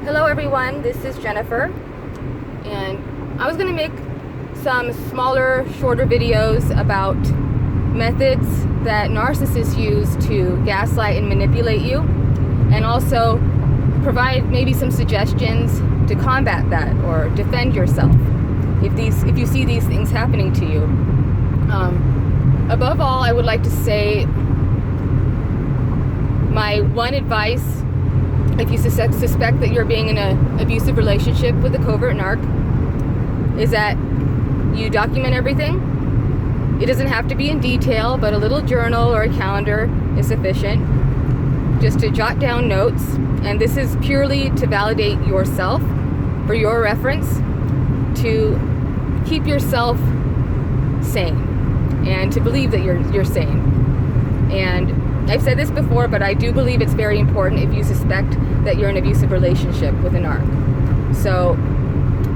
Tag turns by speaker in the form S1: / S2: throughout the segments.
S1: Hello everyone, this is Jennifer, and I was going to make some smaller, shorter videos about methods that narcissists use to gaslight and manipulate you, and also provide maybe some suggestions to combat that or defend yourself if you see these things happening to you. Above all, I would like to say my one advice, if you suspect that you're being in an abusive relationship with a covert narc, is that you document everything. It doesn't have to be in detail, but a little journal or a calendar is sufficient. Just to jot down notes, and this is purely to validate yourself, for your reference, to keep yourself sane and to believe that you're sane. And I've said this before, but I do believe it's very important if you suspect that you're in an abusive relationship with a narc. So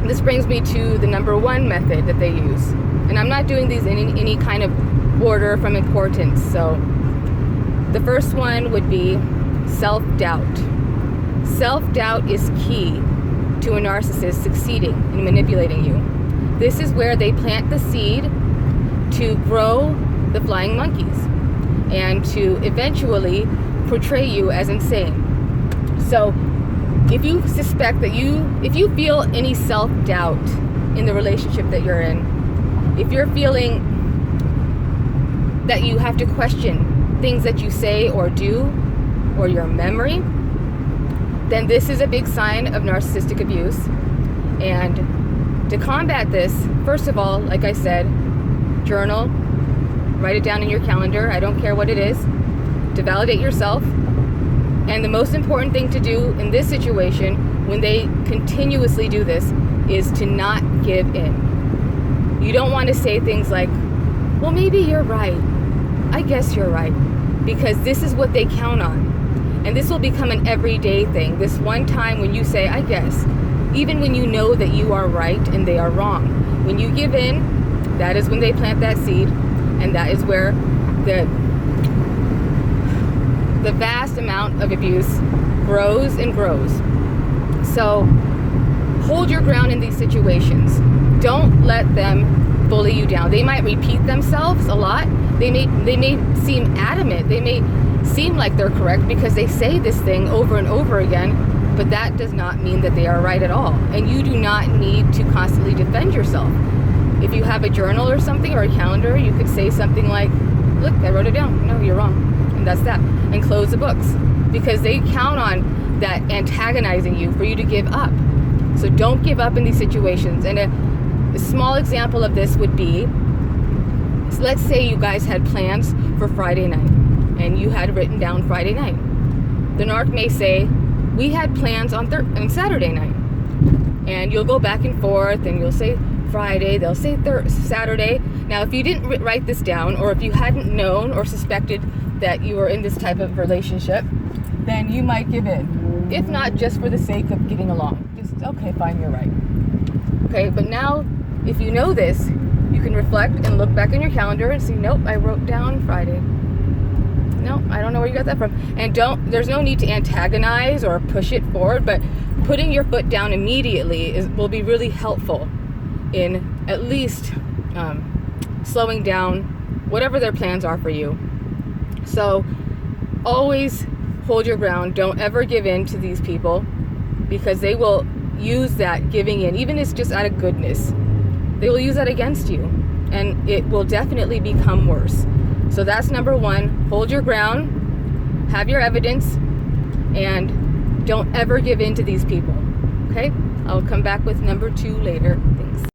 S1: this brings me to the number one method that they use. And I'm not doing these in any kind of order from importance. So the first one would be self-doubt. Self-doubt is key to a narcissist succeeding in manipulating you. This is where they plant the seed to grow the flying monkeys and to eventually portray you as insane. So if you suspect that if you feel any self-doubt in the relationship that you're in, if you're feeling that you have to question things that you say or do, or your memory, then this is a big sign of narcissistic abuse. And to combat this, first of all, like I said, journal, write it down in your calendar, I don't care what it is, to validate yourself. And the most important thing to do in this situation, when they continuously do this, is to not give in. You don't want to say things like, well, maybe you're right, I guess you're right, because this is what they count on. And this will become an everyday thing. This one time when you say, I guess, even when you know that you are right and they are wrong. When you give in, that is when they plant that seed, and that is where the vast amount of abuse grows and grows. So hold your ground in these situations. Don't let them bully you down. They might repeat themselves a lot. They may seem adamant. They may seem like they're correct because they say this thing over and over again, but that does not mean that they are right at all. And you do not need to constantly defend yourself. If you have a journal or something, or a calendar, you could say something like, look, I wrote it down. No, you're wrong. And that's that. And close the books. Because they count on that antagonizing you for you to give up. So don't give up in these situations. And a small example of this would be, let's say you guys had plans for Friday night, and you had written down Friday night. The narc may say, we had plans on Saturday night. And you'll go back and forth, and you'll say Friday, they'll say Saturday. Now, if you didn't write this down, or if you hadn't known or suspected that you were in this type of relationship, then you might give in. If not, just for the sake of getting along. Just, okay, fine, you're right. Okay, but now, if you know this, you can reflect and look back in your calendar and see, nope, I wrote down Friday. No, I don't know where you got that from. And there's no need to antagonize or push it forward, but putting your foot down immediately will be really helpful in at least slowing down whatever their plans are for you. So always hold your ground. Don't ever give in to these people, because they will use that giving in, even if it's just out of goodness. They will use that against you, and it will definitely become worse. So that's number one. Hold your ground, have your evidence, and don't ever give in to these people. Okay? I'll come back with number two later. Thanks.